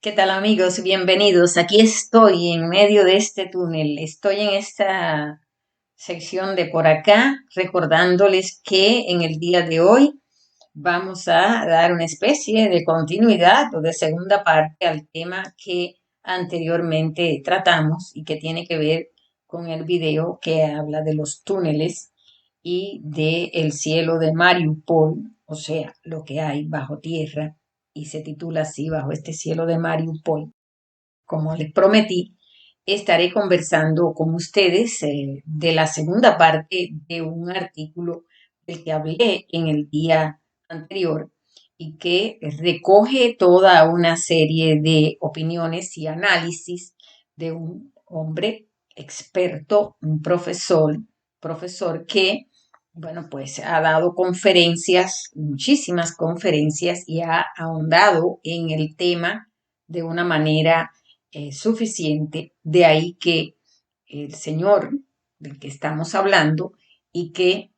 ¿Qué tal amigos? Bienvenidos. Aquí estoy en medio de este túnel. Estoy en esta sección de por acá recordándoles que en el día de hoy vamos a dar una especie de continuidad o de segunda parte al tema que anteriormente tratamos y que tiene que ver con el video que habla de los túneles y de el cielo de Mariupol, o sea, lo que hay bajo tierra, y se titula así, Bajo este cielo de Mariupol. Como les prometí, estaré conversando con ustedes de la segunda parte de un artículo del que hablé en el día anterior y que recoge toda una serie de opiniones y análisis de un hombre experto, un profesor que, bueno, pues ha dado conferencias, muchísimas conferencias y ha ahondado en el tema de una manera suficiente. De ahí que el señor del que estamos hablando y que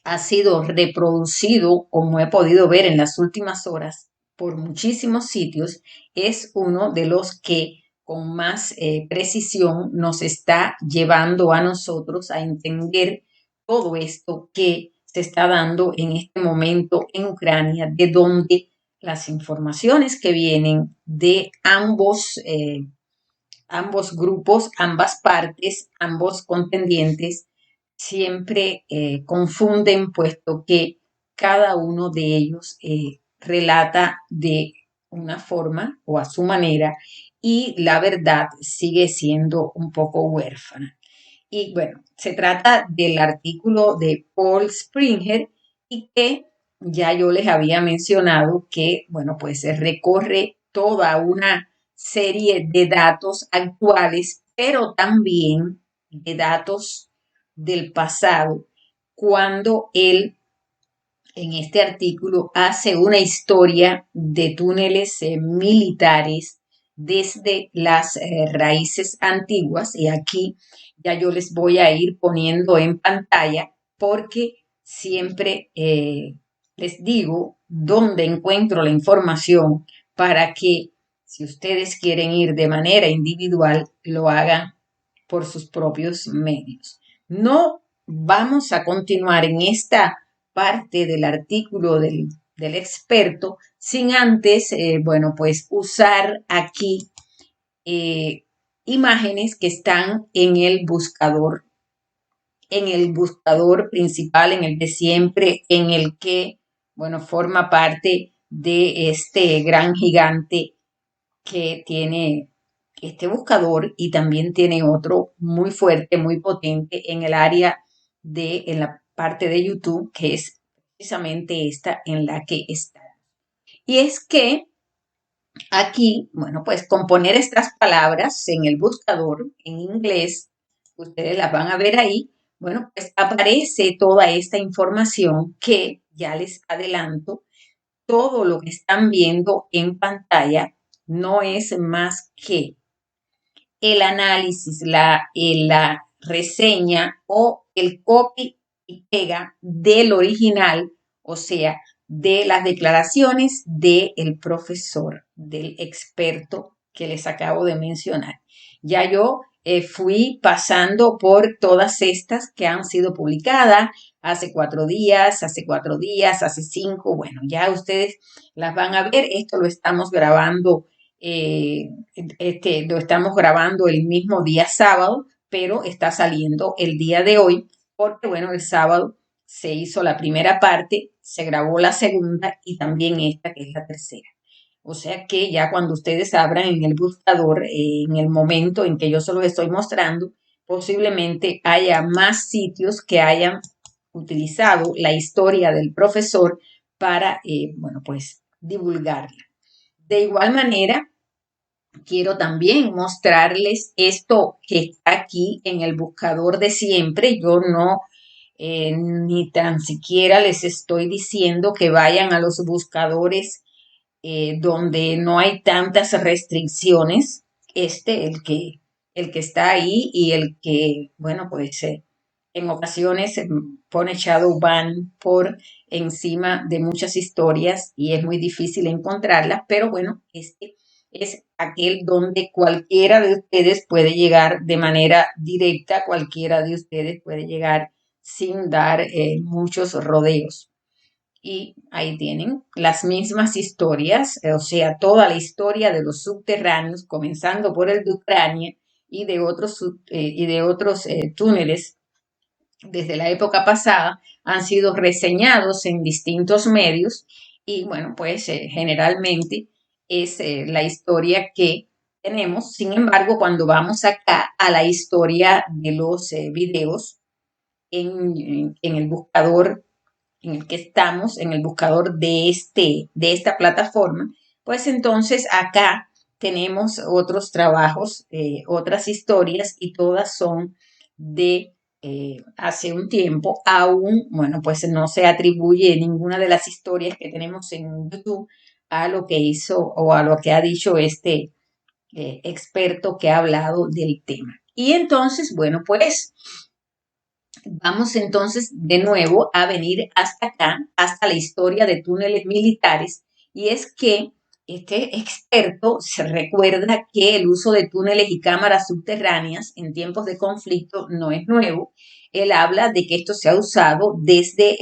ha sido reproducido, como he podido ver en las últimas horas, por muchísimos sitios, es uno de los que con más precisión nos está llevando a nosotros a entender todo esto que se está dando en este momento en Ucrania, de donde las informaciones que vienen de ambos grupos, ambas partes, ambos contendientes, siempre confunden, puesto que cada uno de ellos relata de una forma o a su manera y la verdad sigue siendo un poco huérfana. Y bueno, se trata del artículo de Paul Springer y que ya yo les había mencionado que, bueno, pues se recorre toda una serie de datos actuales, pero también de datos del pasado, cuando él en este artículo hace una historia de túneles militares desde las raíces antiguas, y aquí ya yo les voy a ir poniendo en pantalla porque siempre les digo dónde encuentro la información para que si ustedes quieren ir de manera individual lo hagan por sus propios medios. No vamos a continuar en esta parte del artículo del experto sin antes, bueno, pues usar aquí eh, imágenes que están en el buscador principal, en el de siempre, en el que, bueno, forma parte de este gran gigante que tiene este buscador y también tiene otro muy fuerte, muy potente en el área en la parte de YouTube, que es precisamente esta en la que está. Y es que aquí, bueno, pues con poner estas palabras en el buscador en inglés, ustedes las van a ver ahí, bueno, pues aparece toda esta información que ya les adelanto, todo lo que están viendo en pantalla no es más que el análisis, la reseña o el copy y pega del original, o sea, de las declaraciones del profesor, del experto que les acabo de mencionar. Ya yo fui pasando por todas estas que han sido publicadas hace 4 días, hace 5, bueno, ya ustedes las van a ver, esto lo estamos grabando lo estamos grabando el mismo día sábado, pero está saliendo el día de hoy, porque bueno, el sábado se hizo la primera parte, se grabó la segunda y también esta que es la tercera. O sea que ya cuando ustedes abran en el buscador, en el momento en que yo se los estoy mostrando, posiblemente haya más sitios que hayan utilizado la historia del profesor para, bueno, pues divulgarla. De igual manera, quiero también mostrarles esto que está aquí en el buscador de siempre. Yo no ni tan siquiera les estoy diciendo que vayan a los buscadores donde no hay tantas restricciones. El que está ahí y el que, bueno, pues en ocasiones pone shadow ban por encima de muchas historias y es muy difícil encontrarlas, pero bueno, este es aquel donde cualquiera de ustedes puede llegar de manera directa, cualquiera de ustedes puede llegar sin dar muchos rodeos. Y ahí tienen las mismas historias, o sea, toda la historia de los subterráneos, comenzando por el de Ucrania y de otros túneles desde la época pasada, han sido reseñados en distintos medios y bueno, pues generalmente es la historia que tenemos. Sin embargo, cuando vamos acá a la historia de los videos en el buscador en el que estamos, en el buscador de esta plataforma, pues entonces acá tenemos otros trabajos, otras historias y todas son de hace un tiempo. Aún, bueno, pues no se atribuye ninguna de las historias que tenemos en YouTube a lo que hizo o a lo que ha dicho este experto que ha hablado del tema. Y entonces, bueno, pues vamos entonces de nuevo a venir hasta acá, hasta la historia de túneles militares, y es que este experto se recuerda que el uso de túneles y cámaras subterráneas en tiempos de conflicto no es nuevo. Él habla de que esto se ha usado desde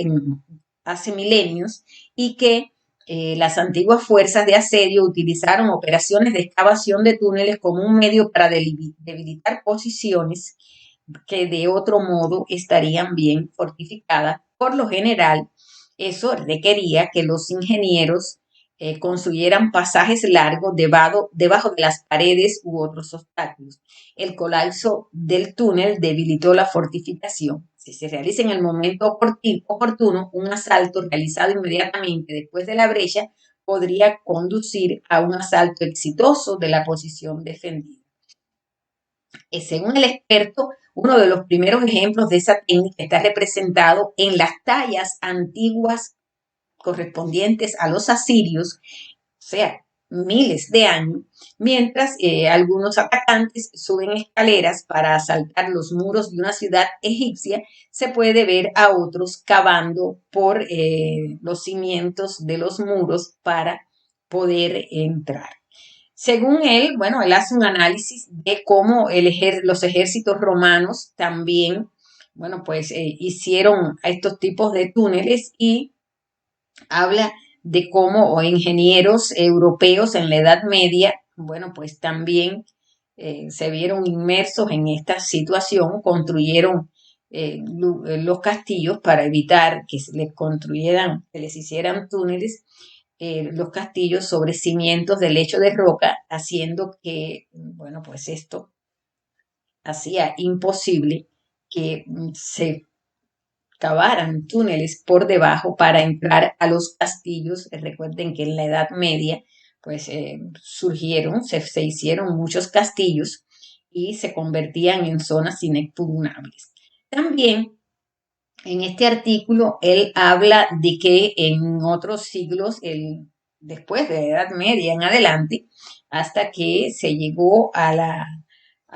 hace milenios y que las antiguas fuerzas de asedio utilizaron operaciones de excavación de túneles como un medio para debilitar posiciones que de otro modo estarían bien fortificadas. Por lo general, eso requería que los ingenieros construyeran pasajes largos debajo de las paredes u otros obstáculos. El colapso del túnel debilitó la fortificación. Si se realiza en el momento oportuno, un asalto realizado inmediatamente después de la brecha podría conducir a un asalto exitoso de la posición defendida. Según el experto, uno de los primeros ejemplos de esa técnica está representado en las tallas antiguas correspondientes a los asirios, o sea, miles de años, mientras algunos atacantes suben escaleras para asaltar los muros de una ciudad egipcia, se puede ver a otros cavando por los cimientos de los muros para poder entrar. Según él, bueno, él hace un análisis de cómo los ejércitos romanos también, bueno, pues hicieron estos tipos de túneles y habla de cómo ingenieros europeos en la Edad Media, bueno, pues también se vieron inmersos en esta situación, construyeron los castillos para evitar que se les construyeran, que les hicieran túneles los castillos sobre cimientos de lecho de roca, haciendo que, bueno, pues esto hacía imposible que se cavaran túneles por debajo para entrar a los castillos. Recuerden que en la Edad Media, pues se hicieron muchos castillos y se convertían en zonas inexpugnables. También en este artículo, él habla de que en otros siglos, después de la Edad Media en adelante, hasta que se llegó a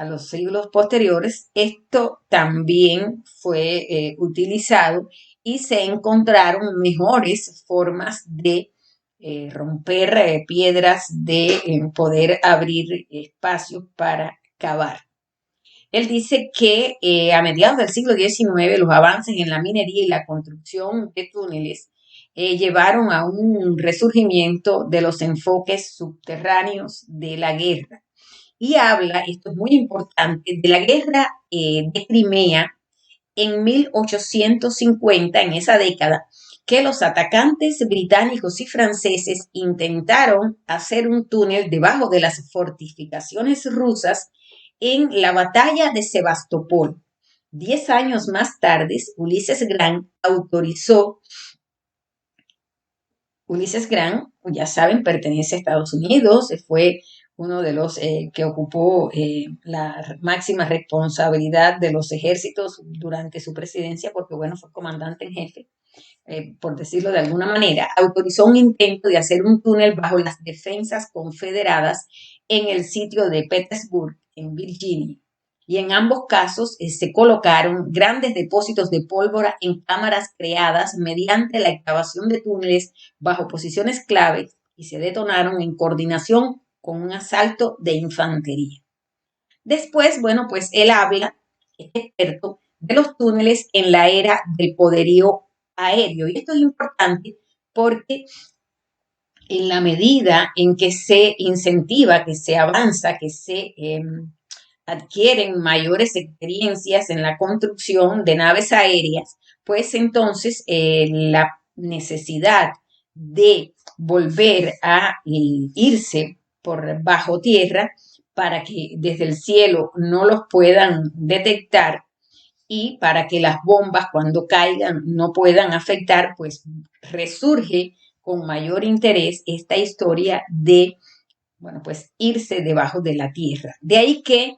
los siglos posteriores, esto también fue utilizado y se encontraron mejores formas de romper piedras, de poder abrir espacios para cavar. Él dice que a mediados del siglo XIX los avances en la minería y la construcción de túneles llevaron a un resurgimiento de los enfoques subterráneos de la guerra. Y habla, esto es muy importante, de la guerra de Crimea en 1850, en esa década, que los atacantes británicos y franceses intentaron hacer un túnel debajo de las fortificaciones rusas en la batalla de Sebastopol. 10 años más tarde, Ulises Grant, ya saben, pertenece a Estados Unidos, fue uno de los que ocupó la máxima responsabilidad de los ejércitos durante su presidencia, porque bueno, fue comandante en jefe, por decirlo de alguna manera, autorizó un intento de hacer un túnel bajo las defensas confederadas en el sitio de Petersburg, en Virginia. Y en ambos casos se colocaron grandes depósitos de pólvora en cámaras creadas mediante la excavación de túneles bajo posiciones clave y se detonaron en coordinación con un asalto de infantería. Después, bueno, pues él habla, este experto, de los túneles en la era del poderío aéreo. Y esto es importante porque en la medida en que se incentiva, que se avanza, que se adquieren mayores experiencias en la construcción de naves aéreas, pues entonces la necesidad de volver a irse por bajo tierra para que desde el cielo no los puedan detectar y para que las bombas cuando caigan no puedan afectar, pues resurge con mayor interés esta historia de, bueno, pues irse debajo de la tierra. De ahí que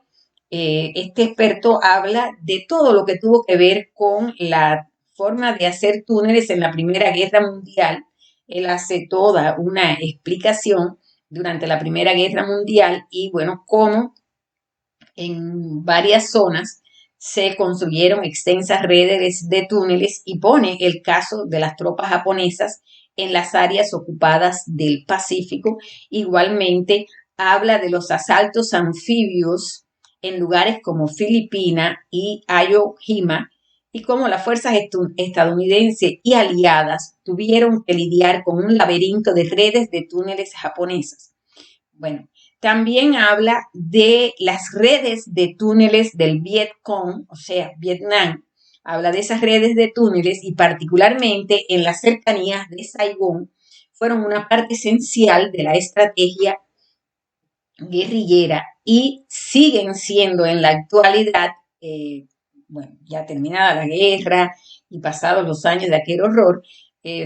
este experto habla de todo lo que tuvo que ver con la forma de hacer túneles en la Primera Guerra Mundial. Él hace toda una explicación durante la Primera Guerra Mundial y, bueno, cómo en varias zonas se construyeron extensas redes de túneles y pone el caso de las tropas japonesas en las áreas ocupadas del Pacífico. Igualmente habla de los asaltos anfibios en lugares como Filipinas y Iwo Jima y cómo las fuerzas estadounidenses y aliadas tuvieron que lidiar con un laberinto de redes de túneles japonesas. Bueno, también habla de las redes de túneles del Vietcong, o sea, Vietnam. Habla de esas redes de túneles y particularmente en las cercanías de Saigón fueron una parte esencial de la estrategia guerrillera y siguen siendo en la actualidad, bueno, ya terminada la guerra y pasados los años de aquel horror,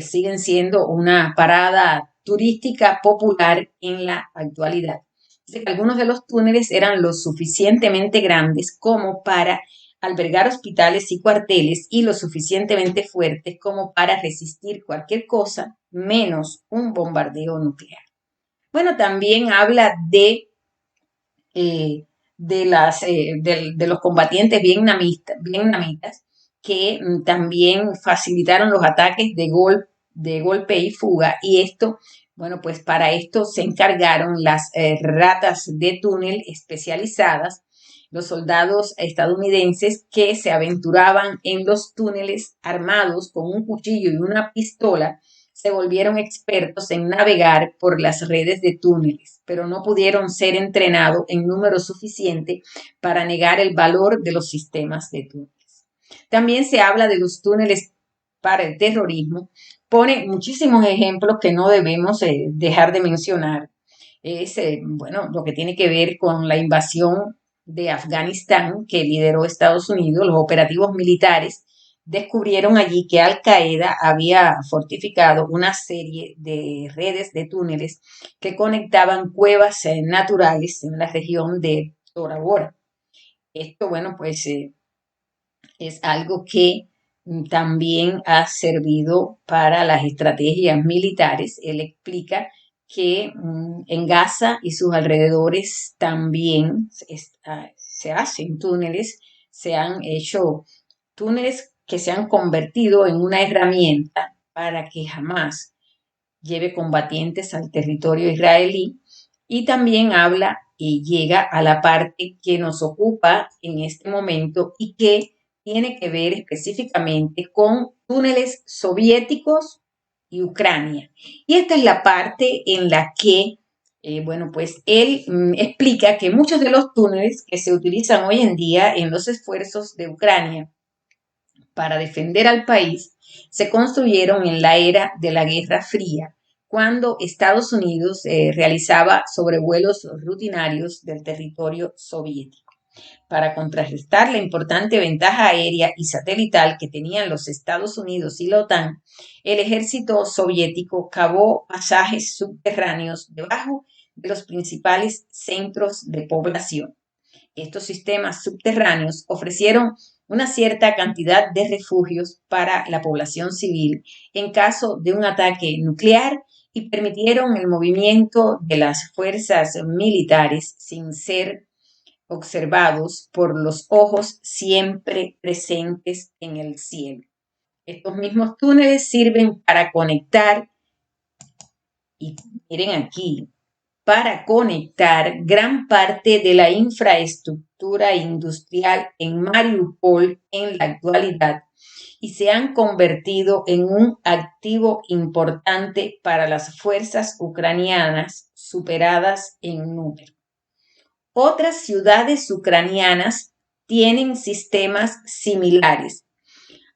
siguen siendo una parada turística popular en la actualidad. Dice que algunos de los túneles eran lo suficientemente grandes como para albergar hospitales y cuarteles y lo suficientemente fuertes como para resistir cualquier cosa menos un bombardeo nuclear. Bueno, también habla de los combatientes vietnamitas que también facilitaron los ataques de golpe y fuga. Y esto, bueno, pues para esto se encargaron las ratas de túnel especializadas, los soldados estadounidenses que se aventuraban en los túneles armados con un cuchillo y una pistola se volvieron expertos en navegar por las redes de túneles, pero no pudieron ser entrenados en número suficiente para negar el valor de los sistemas de túneles. También se habla de los túneles para el terrorismo, pone muchísimos ejemplos que no debemos dejar de mencionar. Es, bueno, lo que tiene que ver con la invasión de Afganistán que lideró Estados Unidos, los operativos militares descubrieron allí que Al Qaeda había fortificado una serie de redes de túneles que conectaban cuevas naturales en la región de Tora Bora. Esto, bueno, pues es algo que también ha servido para las estrategias militares. Él explica que en Gaza y sus alrededores también se hacen túneles, se han hecho túneles que se han convertido en una herramienta para que jamás lleve combatientes al territorio israelí y también habla y llega a la parte que nos ocupa en este momento y que tiene que ver específicamente con túneles soviéticos y Ucrania. Y esta es la parte en la que, bueno, pues él explica que muchos de los túneles que se utilizan hoy en día en los esfuerzos de Ucrania para defender al país se construyeron en la era de la Guerra Fría, cuando Estados Unidos realizaba sobrevuelos rutinarios del territorio soviético. Para contrarrestar la importante ventaja aérea y satelital que tenían los Estados Unidos y la OTAN, el ejército soviético cavó pasajes subterráneos debajo de los principales centros de población. Estos sistemas subterráneos ofrecieron una cierta cantidad de refugios para la población civil en caso de un ataque nuclear y permitieron el movimiento de las fuerzas militares sin ser observados por los ojos siempre presentes en el cielo. Estos mismos túneles sirven para conectar, y miren aquí, para conectar gran parte de la infraestructura industrial en Mariupol en la actualidad y se han convertido en un activo importante para las fuerzas ucranianas superadas en número. Otras ciudades ucranianas tienen sistemas similares.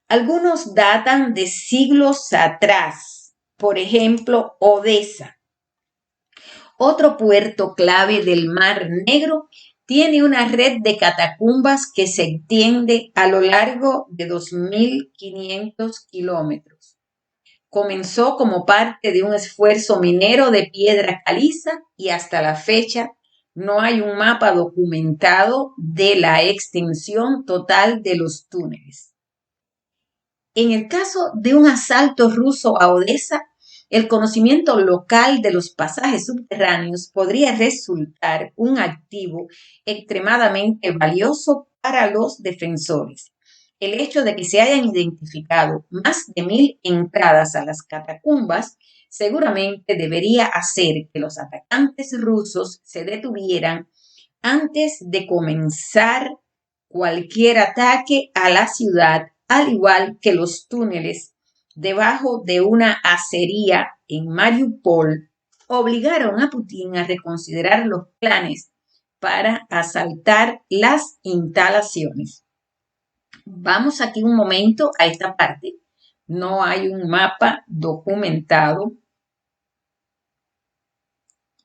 Algunos datan de siglos atrás, por ejemplo, Odesa. Otro puerto clave del Mar Negro tiene una red de catacumbas que se extiende a lo largo de 2.500 kilómetros. Comenzó como parte de un esfuerzo minero de piedra caliza y hasta la fecha no hay un mapa documentado de la extensión total de los túneles. En el caso de un asalto ruso a Odesa, el conocimiento local de los pasajes subterráneos podría resultar un activo extremadamente valioso para los defensores. El hecho de que se hayan identificado más de 1.000 entradas a las catacumbas seguramente debería hacer que los atacantes rusos se detuvieran antes de comenzar cualquier ataque a la ciudad, al igual que los túneles debajo de una acería en Mariupol obligaron a Putin a reconsiderar los planes para asaltar las instalaciones. Vamos aquí un momento a esta parte. No hay un mapa documentado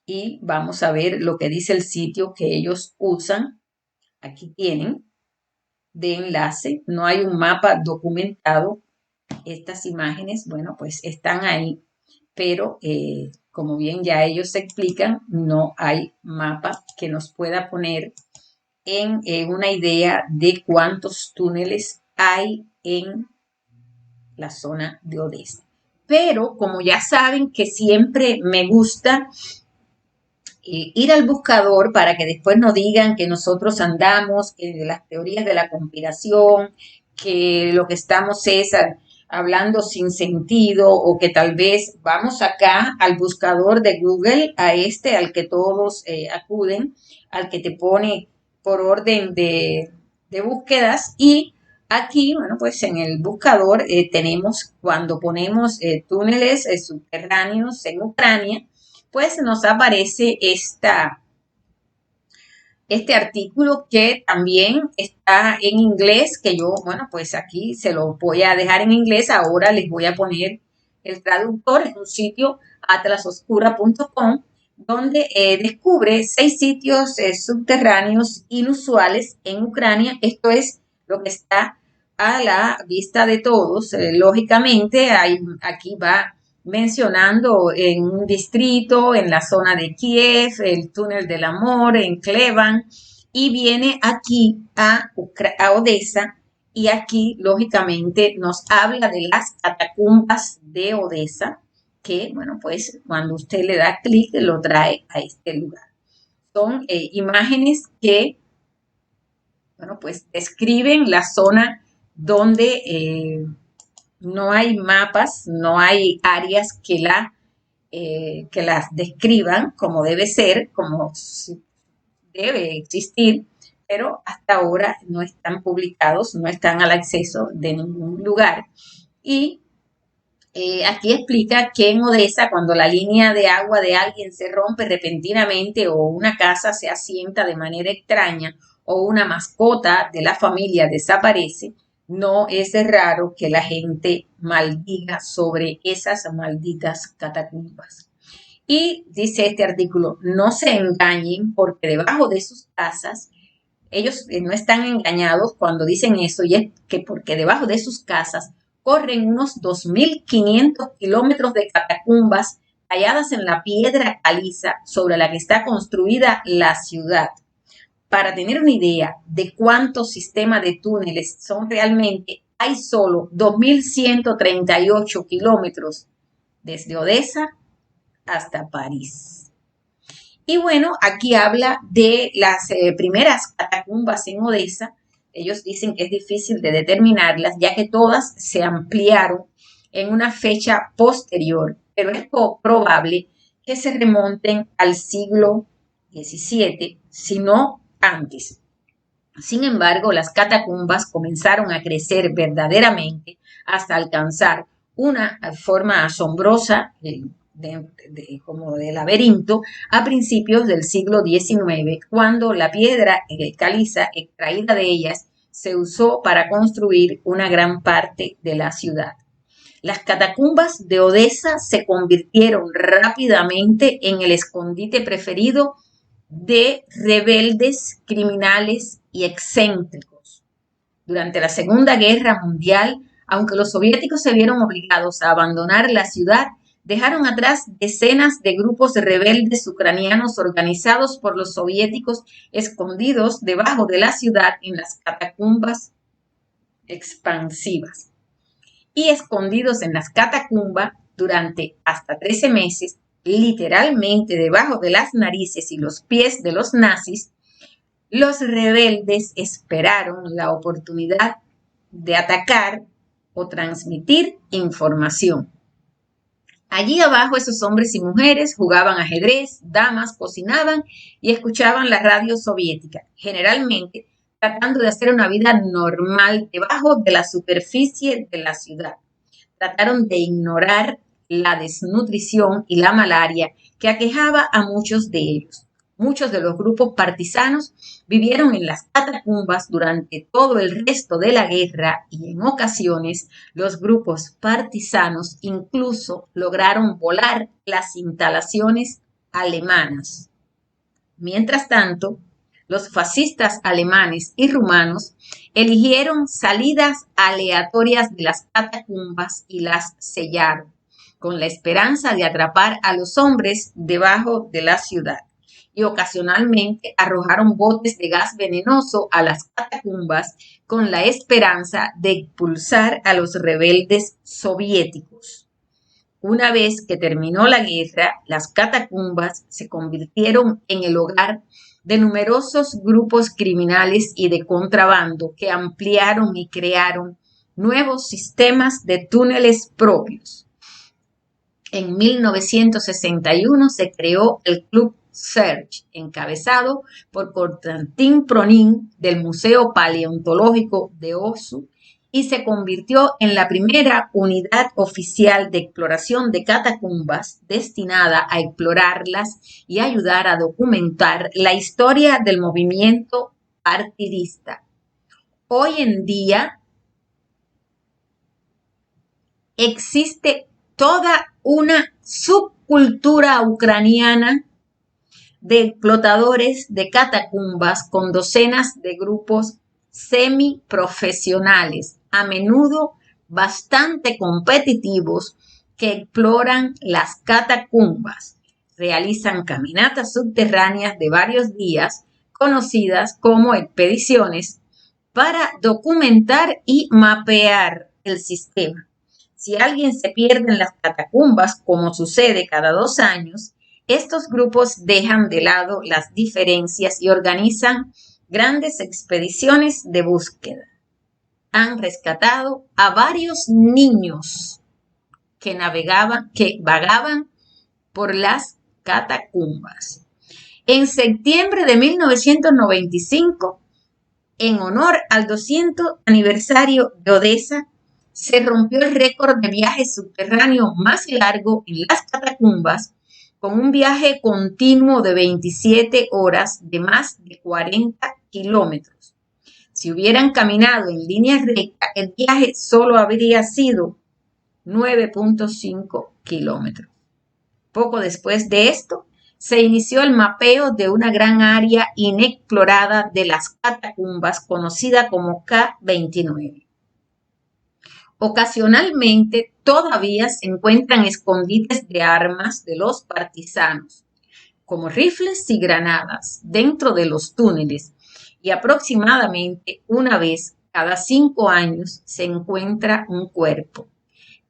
y vamos a ver lo que dice el sitio que ellos usan. Aquí tienen de enlace, no hay un mapa documentado. Estas imágenes, bueno, pues están ahí, pero como bien ya ellos se explican, no hay mapa que nos pueda poner en una idea de cuántos túneles hay en la zona de Odesa. Pero como ya saben que siempre me gusta ir al buscador para que después no digan que nosotros andamos de las teorías de la conspiración, que lo que estamos es hablando sin sentido o que tal vez vamos acá al buscador de Google, a este al que todos acuden, al que te pone por orden de búsquedas y aquí, bueno, pues en el buscador tenemos cuando ponemos túneles subterráneos en Ucrania, pues nos aparece este artículo que también está en inglés, que yo, bueno, pues aquí se lo voy a dejar en inglés, ahora les voy a poner el traductor, es un sitio atlasoscura.com, donde descubre 6 sitios subterráneos inusuales en Ucrania. Esto es lo que está a la vista de todos. Lógicamente, aquí va mencionando en un distrito, en la zona de Kiev, el túnel del amor, en Klevan, y viene aquí a Odesa, y aquí lógicamente nos habla de las catacumbas de Odesa, que bueno, pues cuando usted le da clic lo trae a este lugar. Son imágenes que, bueno, pues describen la zona donde no hay mapas, no hay áreas que las describan como debe ser, como debe existir, pero hasta ahora no están publicados, no están al acceso de ningún lugar. Y aquí explica que en Odesa, cuando la línea de agua de alguien se rompe repentinamente o una casa se asienta de manera extraña o una mascota de la familia desaparece, no es raro que la gente maldiga sobre esas malditas catacumbas. Y dice este artículo, no se engañen porque debajo de sus casas, ellos no están engañados cuando dicen eso, y es que porque debajo de sus casas corren unos 2.500 kilómetros de catacumbas talladas en la piedra caliza sobre la que está construida la ciudad. Para tener una idea de cuántos sistemas de túneles son realmente, hay solo 2.138 kilómetros desde Odesa hasta París. Y bueno, aquí habla de las primeras catacumbas en Odesa. Ellos dicen que es difícil de determinarlas, ya que todas se ampliaron en una fecha posterior, pero es probable que se remonten al siglo XVII, sino antes. Sin embargo, las catacumbas comenzaron a crecer verdaderamente hasta alcanzar una forma asombrosa como de laberinto a principios del siglo XIX, cuando la piedra caliza extraída de ellas se usó para construir una gran parte de la ciudad. Las catacumbas de Odesa se convirtieron rápidamente en el escondite preferido de rebeldes, criminales y excéntricos. Durante la Segunda Guerra Mundial, aunque los soviéticos se vieron obligados a abandonar la ciudad, dejaron atrás decenas de grupos rebeldes ucranianos organizados por los soviéticos escondidos debajo de la ciudad en las catacumbas expansivas. Y escondidos en las catacumbas durante hasta 13 meses, literalmente debajo de las narices y los pies de los nazis, los rebeldes esperaron la oportunidad de atacar o transmitir información. Allí abajo esos hombres y mujeres jugaban ajedrez, damas, cocinaban y escuchaban la radio soviética, generalmente tratando de hacer una vida normal debajo de la superficie de la ciudad. Trataron de ignorar la desnutrición y la malaria que aquejaba a muchos de ellos. Muchos de los grupos partisanos vivieron en las catacumbas durante todo el resto de la guerra y en ocasiones los grupos partisanos incluso lograron volar las instalaciones alemanas. Mientras tanto, los fascistas alemanes y rumanos eligieron salidas aleatorias de las catacumbas y las sellaron, con la esperanza de atrapar a los hombres debajo de la ciudad. Y ocasionalmente arrojaron botes de gas venenoso a las catacumbas con la esperanza de expulsar a los rebeldes soviéticos. Una vez que terminó la guerra, las catacumbas se convirtieron en el hogar de numerosos grupos criminales y de contrabando que ampliaron y crearon nuevos sistemas de túneles propios. En 1961 se creó el Club Search, encabezado por Konstantin Pronin del Museo Paleontológico de Osu, y se convirtió en la primera unidad oficial de exploración de catacumbas destinada a explorarlas y ayudar a documentar la historia del movimiento partidista. Hoy en día existe toda una subcultura ucraniana de explotadores de catacumbas con docenas de grupos semiprofesionales, a menudo bastante competitivos, que exploran las catacumbas. Realizan caminatas subterráneas de varios días, conocidas como expediciones, para documentar y mapear el sistema. Si alguien se pierde en las catacumbas, como sucede cada 2 años, estos grupos dejan de lado las diferencias y organizan grandes expediciones de búsqueda. Han rescatado a varios niños que vagaban por las catacumbas. En septiembre de 1995, en honor al 200 aniversario de Odesa, se rompió el récord de viaje subterráneo más largo en las catacumbas, con un viaje continuo de 27 horas de más de 40 kilómetros. Si hubieran caminado en línea recta, el viaje solo habría sido 9.5 kilómetros. Poco después de esto, se inició el mapeo de una gran área inexplorada de las catacumbas conocida como K29. Ocasionalmente todavía se encuentran escondites de armas de los partisanos, como rifles y granadas, dentro de los túneles, y aproximadamente una vez cada 5 años se encuentra un cuerpo.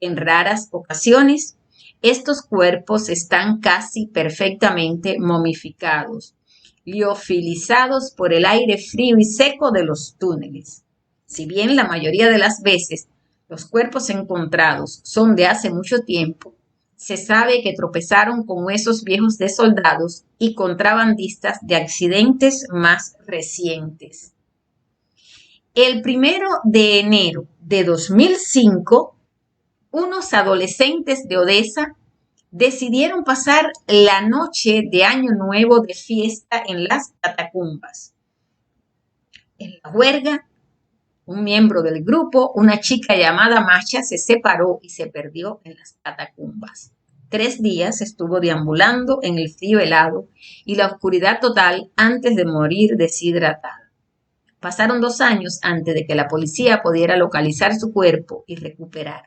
En raras ocasiones, estos cuerpos están casi perfectamente momificados, liofilizados por el aire frío y seco de los túneles. Si bien la mayoría de las veces los cuerpos encontrados son de hace mucho tiempo, Se sabe que tropezaron con huesos viejos de soldados y contrabandistas de accidentes más recientes. El 1 de enero de 2005, unos adolescentes de Odessa decidieron pasar la noche de Año Nuevo de fiesta en las catacumbas. En la juerga, un miembro del grupo, una chica llamada Masha, se separó y se perdió en las catacumbas. 3 días estuvo deambulando en el frío helado y la oscuridad total antes de morir deshidratada. Pasaron 2 años antes de que la policía pudiera localizar su cuerpo y recuperar.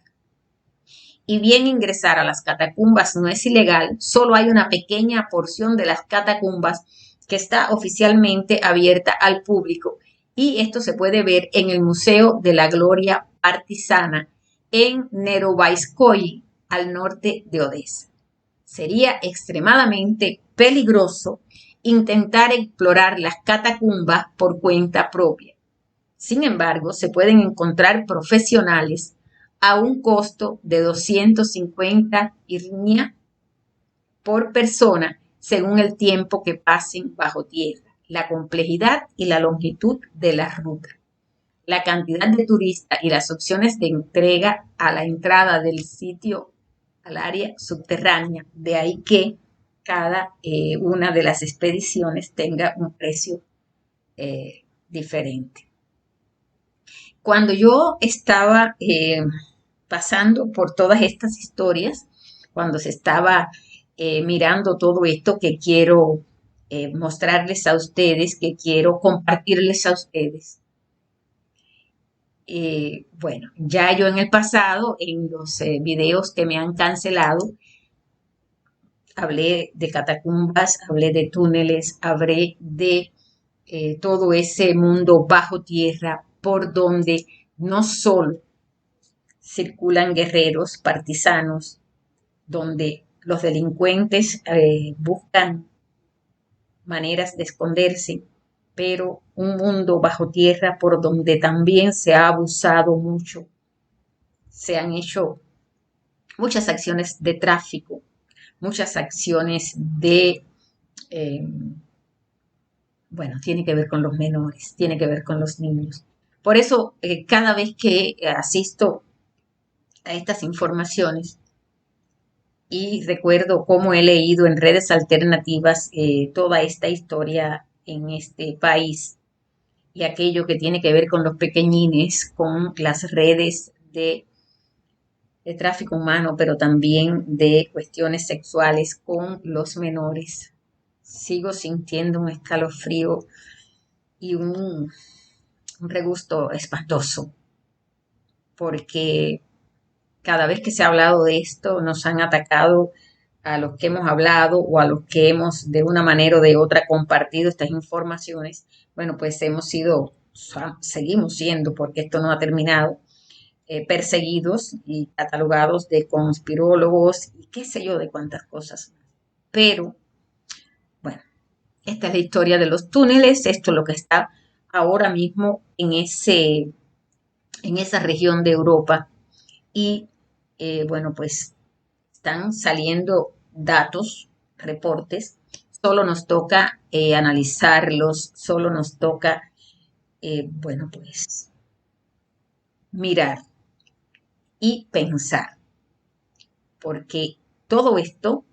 Y bien, ingresar a las catacumbas no es ilegal, solo hay una pequeña porción de las catacumbas que está oficialmente abierta al público, y esto se puede ver en el Museo de la Gloria Partisana en Nerovaiskoye, al norte de Odessa. Sería extremadamente peligroso intentar explorar las catacumbas por cuenta propia. Sin embargo, se pueden encontrar profesionales a un costo de 250 hryvnia por persona, según el tiempo que pasen bajo tierra, la complejidad y la longitud de la ruta, la cantidad de turistas y las opciones de entrega a la entrada del sitio al área subterránea. De ahí que cada una de las expediciones tenga un precio diferente. Cuando yo estaba pasando por todas estas historias, cuando se estaba mirando todo esto que quiero mostrarles a ustedes, que quiero compartirles a ustedes, bueno, ya yo en el pasado, en los videos que me han cancelado, hablé de catacumbas, hablé de túneles, hablé de todo ese mundo bajo tierra por donde no solo circulan guerreros partisanos, donde los delincuentes buscan maneras de esconderse, pero un mundo bajo tierra por donde también se ha abusado mucho, se han hecho muchas acciones de tráfico, muchas acciones de, eh, bueno, tiene que ver con los menores, tiene que ver con los niños. Por eso, cada vez que asisto a estas informaciones y recuerdo cómo he leído en redes alternativas toda esta historia en este país y aquello que tiene que ver con los pequeñines, con las redes de tráfico humano, pero también de cuestiones sexuales con los menores. Sigo sintiendo un escalofrío y un regusto espantoso, porque cada vez que se ha hablado de esto nos han atacado a los que hemos hablado o a los que hemos de una manera o de otra compartido estas informaciones. Bueno, pues hemos sido, seguimos siendo, porque esto no ha terminado, perseguidos y catalogados de conspirólogos y qué sé yo de cuántas cosas. Pero, bueno, esta es la historia de los túneles, esto es lo que está ahora mismo en esa región de Europa. Y bueno, pues están saliendo datos, reportes, solo nos toca analizarlos, solo nos toca, bueno, pues mirar y pensar, porque todo esto,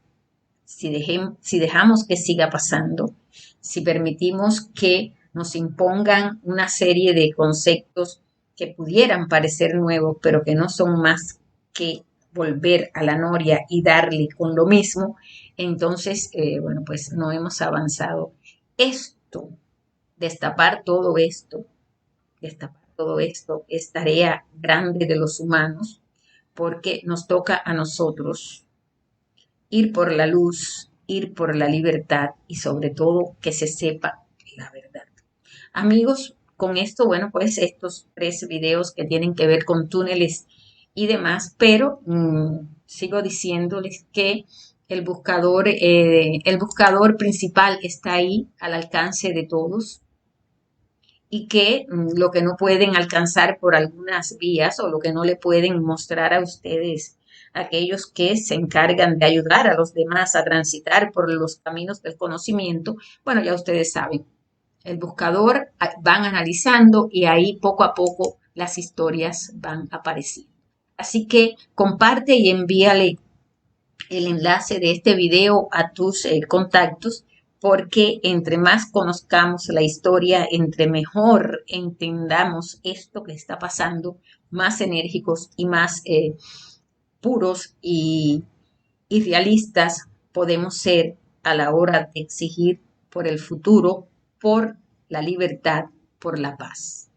si dejamos que siga pasando, si permitimos que nos impongan una serie de conceptos que pudieran parecer nuevos, pero que no son más que volver a la noria y darle con lo mismo, entonces, bueno, pues no hemos avanzado. Esto, destapar todo esto es tarea grande de los humanos, porque nos toca a nosotros ir por la luz, ir por la libertad y sobre todo que se sepa la verdad. Amigos, con esto, bueno, pues estos 3 videos que tienen que ver con túneles y demás, pero sigo diciéndoles que el buscador principal está ahí al alcance de todos y que lo que no pueden alcanzar por algunas vías o lo que no le pueden mostrar a ustedes aquellos que se encargan de ayudar a los demás a transitar por los caminos del conocimiento. Bueno, ya ustedes saben, el buscador van analizando y ahí poco a poco las historias van apareciendo. Así que comparte y envíale el enlace de este video a tus contactos, porque entre más conozcamos la historia, entre mejor entendamos esto que está pasando, más enérgicos y más puros y realistas podemos ser a la hora de exigir por el futuro, por la libertad, por la paz.